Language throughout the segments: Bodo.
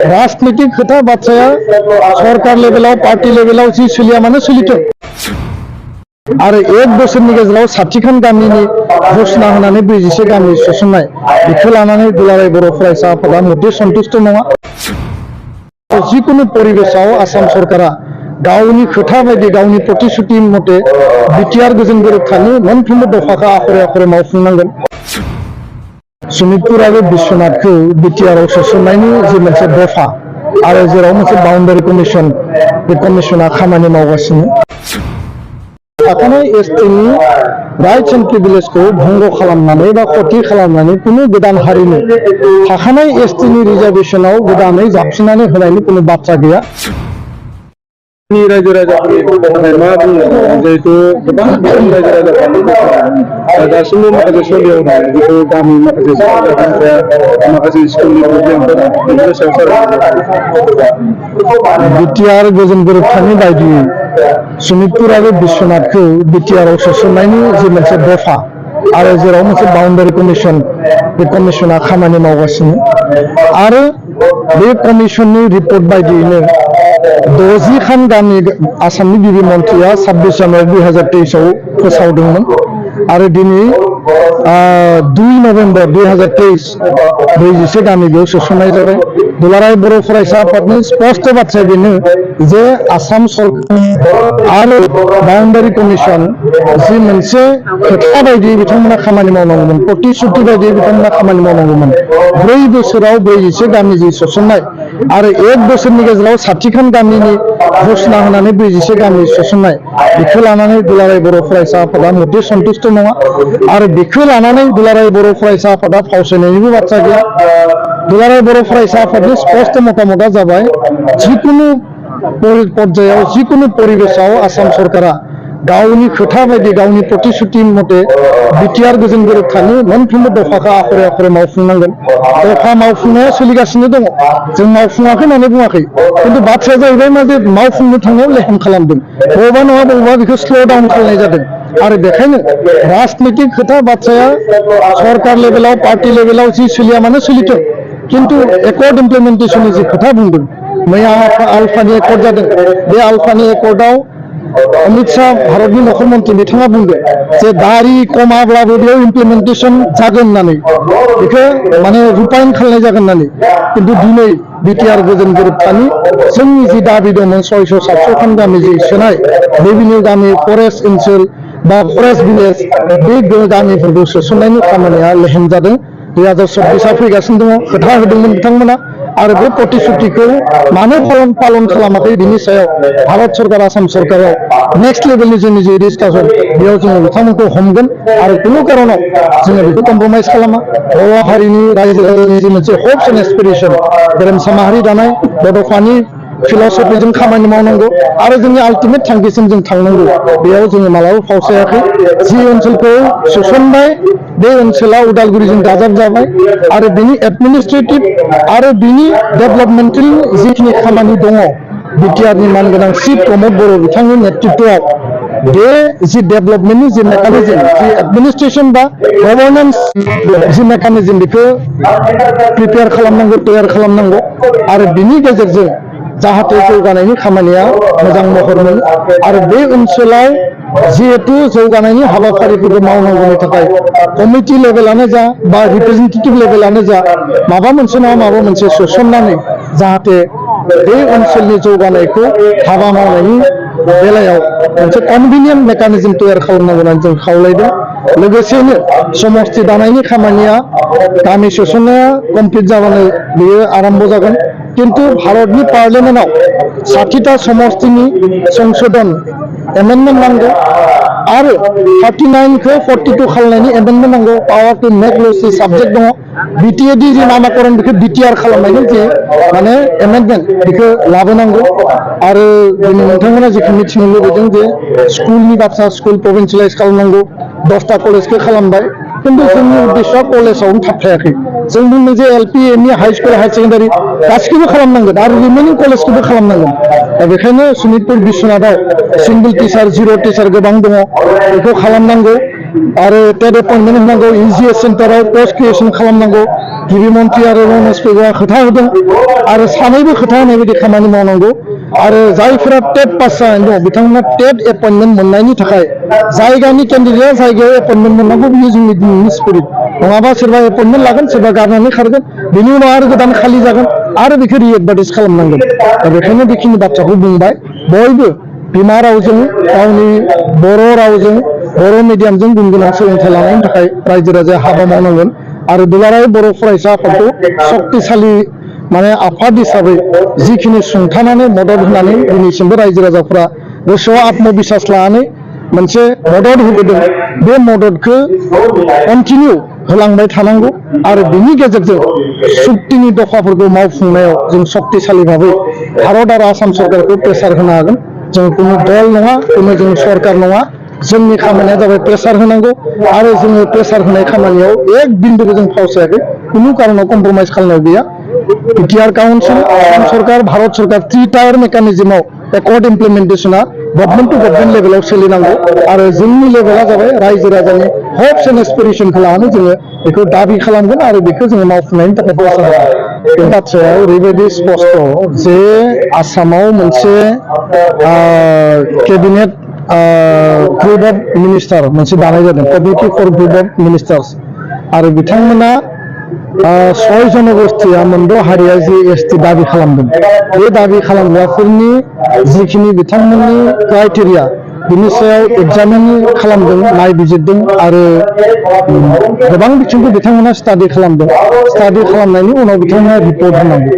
राजनीतिक खोथा बाथ्राया सरकार लेभेलाव पार्टी लेभेलाव जि सोलिया मानो सोलिथों आरो एक बोसोरनि गेजेराव 60 खान गामिनि घोषणा होनानै 42 गामि सोसननाय बेखौ लानानै दुलाराय बर' फरायसा आफादा मोनसे सन्तुष्ट नङा। जिकुनु परिबेशआव आसाम सरकारा गावनि खोथा बायदि गावनि प्रतिश्रुति मथे बिटिआर गोजोन गोरोबथानि मोनफ्रोमबो दफाखौ आखरे आखरे मावफुंनांगोन। सनितपुर आरो बिश्वनाथखौ बिटिआरआव सोसननायनि जि मोनसे दफा आरो जेराव मोनसे बाउन्डारि कमिसन बे कमिसना खामानि मावगासिनो थाखानाय एसटिनि राइट्स एन्ड प्रिभिलेजखौ भंग खालामनानै बा खति खालामनानै कुनु गोदान हारिनो थाखानाय एसटिनि रिजार्भेसनाव गोदानै जाबसिननानै होनायनि कुनु बाथ्रा गैया। रायजो राजाफोरनि थाखाय मा बुंनो जिहेतु गोबां रायजो राजाफोरा दासिमबो माखासे सोलियाव दं बेखौ गामि माखासे स्कुलनि प्रब्लेमफोर बेफोरनि सायाव बिटिआर गोजोन गोरोबथानि बायदियै सनितपुर आरो बिश्वनाथखौ बिटिआरआव सोसननायनि जि मोनसे दफा आरो जेराव मोनसे बाउन्डारि कमिसन बे कमिसना खामानि मावगासिनो आरो बे कमिसननि रिपर्ट बायदियैनो 60 खान गामि आसामनि गिबि मन्थ्रिया 26 जानुवारि 2023 आव फोसावदोंमोन आरो दिनै 2 नभेम्बर 2023 42 गामि बेयाव सोसननाय जाबाय। दुलाराय बर' फरायसा आफादनि स्पष्ट बाथ्राया बेनो जे आसाम सरकार आरो बाउन्डारि कमिसन जि मोनसे खोथा बायदि बिथांमोना खामानि मावनांगौमोन प्रतिश्रुति बायदि बिथांमोना खामानि मावनांगौमोन 4 बोसोराव 42 गामि जि सोसननाय आरो 1 बोसोरनि गेजेराव 60 खान गामिनि घोषणा होनानै 42 गामि सोसननाय बेखौ लानानै दुलाराय बर' फरायसा आफादा मोनसे सन्तुष्ट नङा आरो बेखौ लानानै दुलाराय बर' फरायसा आफादा फावसायनायनिबो बाथ्रा गैया। दुलाराय बर' फरायसा आफादनि स्पष्ट मतामतआ जाबाय जिकुनु पर्यायाव जिकुनु परिबेशआव आसाम सरकारा गावनि खोथा बायदि गावनि प्रतिश्रुति मथे बिटिआर गोजोन गोरोबथानि मोनफ्रोमबो दफाखौ आखरे आखरे मावफुंनांगोन। दफा मावफुंनाया सोलिगासिनो दङ जों मावफुङाखै होननानै बुङाखै खिन्थु बाथ्राया जाहैबाय मा जे मावफुंनो थांनायाव लेहेम खालामदों बबेबा नङा बबेबा बेखौ स्ल' डाउन खालामनाय जादों आरो बेखायनो राजनीतिक खोथा बाथ्राया सरकार लेभेलाव पार्टी लेभेलाव जि सोलिया मानो सोलिथों किन्तु एकर्ड इमप्लिमेन्टेसननि जि खोथा बुंदों मैया आल्फानि एकर्ड जादों बे आल्फानि एकर्डआव अमित शाह भारतनि नखर मन्थ्रि बिथाङा बुंदों जे दारि खमाब्लाबो बेयाव इमप्लिमेन्टेसन जागोन होननानै बेखौ माने रुपायन खालामनाय जागोन होननानै किन्तु दिनै बिटिआर गोजोन गोरोबथानि जोंनि जि दाबि दंमोन 600-700 खान गामि जि सोनाय रेभिनिउ गामि फरेस्ट ओनसोल बा फरेस्ट भिलेज बे गामिफोरखौ सोसननायनि खामानिया लेहेम जादों। 2024 फैगासिनो दङ खोथा होदोंमोन बिथांमोना आरो बे प्रतिश्रुतिखौ मानो पालन खालामाखै बिनि सायाव भारत सरकार आसाम सरकाराव नेक्स्ट लेभेलनि जोंनि जि डिसकासन बेयाव जोङो बिथांमोनखौ हमगोन आरो कुनु कारनाव जोङो बेखौ कम्प्रमाइज खालामा। बर' हारिनि रायजो राजानि जि मोनसे हप्स एन्ड एसपिरेसन गेरेमसा माहारि दानाय बड'फानि फिलसफिजों खामानि मावनांगौ आरो जोंनि आल्टिमेट थांखिसिम जों थांनांगौ बेयाव जोङो मालाबा फावसायाखै। जि ओनसोलखौ सोसनबाय बे ओनसोला उदालगुरिजों दाजाब जाबाय आरो बिनि एडमिनिस्ट्रेटिभ आरो बिनि डेभेलपमेन्टेल जिखिनि खामानि दङ बिटिआरनि मानगोनां चिफ प्रमद बर' बिथांनि नेतृत्वआव बे जि डेभेलपमेन्टनि जि मेकानिजम जि एडमिनिस्ट्रेसन बा गभर्नेन्स जि मेकानिजम बेखौ प्रिपेयार खालामनांगौ तैयार खालामनांगौ आरो बिनि गेजेरजों जाहाथे जौगानायनि खामानिया मोजां महर मोनो आरो बे ओनसोलाव जिहेतु जौगानायनि हाबाफारिफोरखौ मावनांगौनि थाखाय कमिटि लेभेलानो जा बा रिप्रेजेन्टेटिभ लेभेलानो जा माबा मोनसे नङा माबा मोनसे सोसननानै जाहाथे बे ओनसोलनि जौगानायखौ हाबा मावनायनि बेलायाव मोनसे कनभिनियेन्ट मेकानिजम तैयार खालामनांगौ होननानै जों खावलायदों। लोगोसेनो समस्ति दानायनि खामानिया गामि सोसननाया कमप्लिट जाबानो बेयो आरम्भ जागोन किन्तु भारतनि पार्लियामेन्टआव 60टा समस्तिनि संशोधन एमेन्डमेन्ट नांगौ आरो 39खौ 42 खालामनायनि एमेन्डमेन्ट नांगौ पावार टु मेक लस जि साबजेक्ट दङ बिटिएडि जि नामाकरण बेखौ बिटिआर खालामनायनि जि माने एमेन्डमेन्ट बेखौ लाबोनांगौ आरो दिनै नोंथांमोना जेखौ मिथिनो लुबैदों जे स्कुलनि बाथ्रा स्कुल प्रभिन्सियेलाइज खालामनांगौ 10टा कलेजखौ खालामबाय किन्तु जोंनि उद्देश्यआ कलेजावनो थाबथायाखै जों बुंदों जे LP ME high school higher secondary गासिखौबो खालामनांगोन आरो रिमेनिं कलेजखौबो खालामनांगोन। दा बेखायनो सनितपुर बिश्वनाथआव सिंगल टिचार जिर' टिचार गोबां दङ बेखौ खालामनांगौ आरो टेट एपइन्टमेन्ट होनांगौ इजिएस सेन्टाराव पस्ट क्रिएसन खालामनांगौ गिबि मन्थ्रि आरो रमेश पेगुआ खोथा होदों आरो सानैबो खोथा होनाय बायदि खामानि मावनांगौ आरो जायफोरा टेट पास जानानै दं बिथांमोना टेट एपइन्टमेन्ट मोननायनि थाखाय जायगानि केन्डिडेटआ जायगायाव एपइन्टमेन्ट मोननांगौ बियो जोंनि दिनैनि स्पिरिट नङाबा सोरबा एपइन्टमेन्ट लागोन सोरबा गारनानै खारगोन बिनि उनाव आरो गोदान खालि जागोन आरो बेखौ रिएडभार्टाइज खालामनांगोन दा बेखायनो बेखिनि बाथ्राखौ बुंबाय बयबो बिमा रावजों गावनि बर' रावजों बर' मिडियामजों गुन गोनां सोलोंथाइ लानायनि थाखाय रायजो राजाया हाबा मावनांगोन आरो दुलाराय बर' फरायसा आफादखौ शक्तिशाली माने आफाद हिसाबै जिखिनि सुंथानानै मदद होनानै दिनैसिमबो रायजो राजाफ्रा गोसोआव आत्मबिश्वास लानानै मोनसे मदद होबोदों बे मददखौ कन्टिनिउ होलांबाय थानांगौ आरो बिनि गेजेरजों सुक्तिनि दफाफोरखौ मावफुंनायाव जों शक्तिशाली भाबै भारत आरो आसाम सरकारखौ प्रेसार होनो हागोन जों कुनु दल नङा कुनु जों सरकार नङा जोंनि खामानिया जाबाय प्रेसार होनांगौ आरो जोङो प्रेसार होनाय खामानियाव एक बिन्दुबो जों फावसायाखै कुनु कारनाव कम्प्रमाइज खालामनाय गैया बिटिआर काउन्सिल आसाम सरकार भारत सरकार 3 टायार मेकानिजमाव एकर्ड इमप्लिमेन्टेशना गभर्नमेन्ट टु गभर्नमेन्ट लेभेलाव सोलिनांगौ आरो जोंनि लेभेला जाबाय रायजो राजानि हप्स एन्ड एसपिरेसनखौ लानानै जोङो बेखौ दाबि खालामगोन आरो बेखौ जोङो मावफुंनायनि थाखाय प्रेसार होगोन बे बाथ्राया ओरैबायदि स्पष्ट जे आसामाव मोनसे केबिनेट ग्रुप अफ मिनिस्टार मोनसे दानाय जादों committee four group of minister's आरो बिथांमोना 6 जनगोष्ठीया मोनद' हारिया जि एसटि दाबि खालामदों बे दाबि खालामग्राफोरनि जिखिनि बिथांमोननि क्राइटेरिया बिनि सायाव एग्जामिन खालामदों नायबिजिरदों आरो गोबां बिथिंखौ बिथांमोना स्टाडि खालामदों स्टाडि खालामनायनि उनाव बिथांमोना रिपर्ट होनांगौ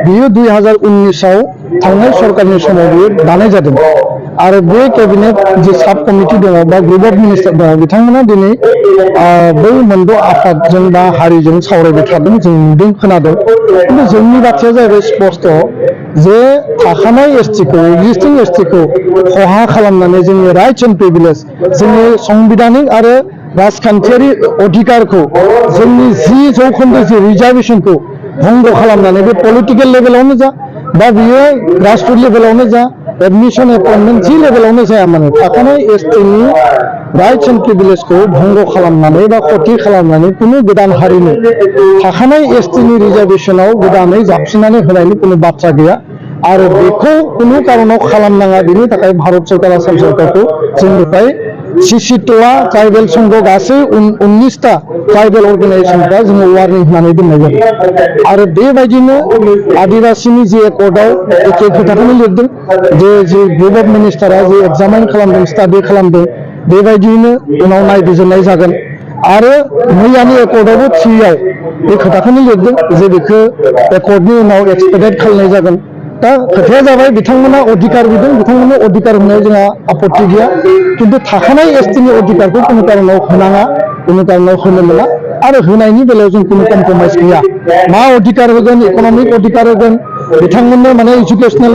बियो 2019आव थांनाय सरकारनि समाव बियो दानाय जादों आरो बे केबिनेट जि साब कमिटि दङ बा ग्रुप अफ मिनिस्टार दङ बिथांमोना दिनै बै मोनद' आफादजों बा हारिजों सावरायबाय थादों जों नुदों खोनादों खिन्थु जोंनि बाथ्राया जाहैबाय स्पष्ट जे थाखानाय एसटिखौ एक्जिस्टिं एसटिखौ खहा खालामनानै जोंनि राइट्स एन्ड प्रिभिलेज जोंनि संबिधानिक आरो राजखान्थियारि अधिकारखौ जोंनि 10% जि रिजार्भेसनखौ भंग खालामनानै बे पलिटिकेल लेभेलावनो जा बा बियो ग्रासरुट लेभेलावनो जा एडमिशन एपइन्टमेन्ट जि लेभेलावनो जाया माने थाखानाय एसटिनि राइट्स एन्ड प्रिभिलेजखौ भंग खालामनानै बा खथि खालामनानै कुनु गोदान हारिनो थाखानाय एसटिनि रिजार्भेसनाव गोदानै जाबसिननानै होनायनि कुनु बाथ्रा गैया आरो बेखौ कुनु कारनाव खालामनाङा बेनि थाखाय भारत सरकार आसाम सरकारखौ जोंनिफ्राय सिसिट'आ ट्राइबेल संघ गासै 19टा ट्राइबेल अर्गानाइजेसनफ्रा जोङो वार्निं होनानै दोननाय जादों आरो बेबायदिनो आदिबासिनि जि एकर्डआव एखे खोथाखौनो लिरदों जे ग्रुप अफ मिनिस्टारा जि एग्जामिन खालामदों स्टाडि खालामदों बेबायदियैनो उनाव नायबिजिरनाय जागोन आरो मैयानि एकर्डआवबो 3आव बे खोथाखौनो लिरदों जे बेखौ एकर्डनि उनाव एक्सपेक्टेड खालामनाय जागोन दा खोथाया जाबाय बिथांमोना अधिकार बिदों बिथांमोननो अधिकार होनायाव जोंहा आपत्ति गैया किन्तु थाखानाय एसटिनि अधिकारखौ कुनु कारनाव होनाङा कुनु कारनाव होनो मोना आरो होनायनि बेलायाव जों कुनु कम्प्रमाइज गैया मा अधिकार होगोन इकनमिक अधिकार होगोन बिथांमोननो माने एजुकेशनेल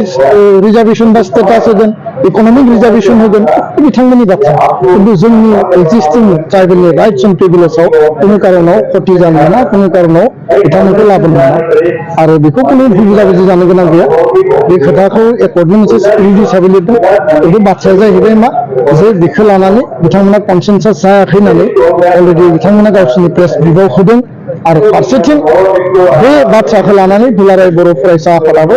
रिजार्भेसन बा स्टेटास होगोन इकनमिक रिजार्भेसन होगोन बिथांमोननि बाथ्रा किन्तु जोंनि एक्जिस्टिं ट्राइबेलनि राइट्स एन्ड प्रिभिलेजाव कुनु कारनाव खथि जानो मोना कुनु कारनाव बिथांमोनखौ लाबोनो मोना आरो बेखौ कुनु बुजिलाबुजि जानो गोनां गैया बे खोथाखौ एकर्डनि मोनसे स्पिरिट हिसाबै लिरदों बे बाथ्राया जाहैबाय मा जे बेखौ लानानै बिथांमोना कनसेन्सास जायाखै होननानै अलरेडि बिथांमोना गावसोरनि प्रेस बिबाव होदों आरो फारसेथिं बे बाथ्राखौ लानानै दुलाराय बर' फरायसा आफादाबो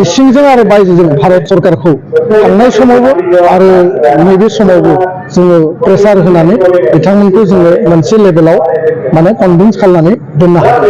इसिंजों आरो बायजोजों भारत सरकारखौ थांनाय समावबो आरो नैबे समावबो जोङो प्रेसार होनानै बिथांमोनखौ जोङो मोनसे लेभेलाव माने कनभिन्स खालामनानै दोननो हायो।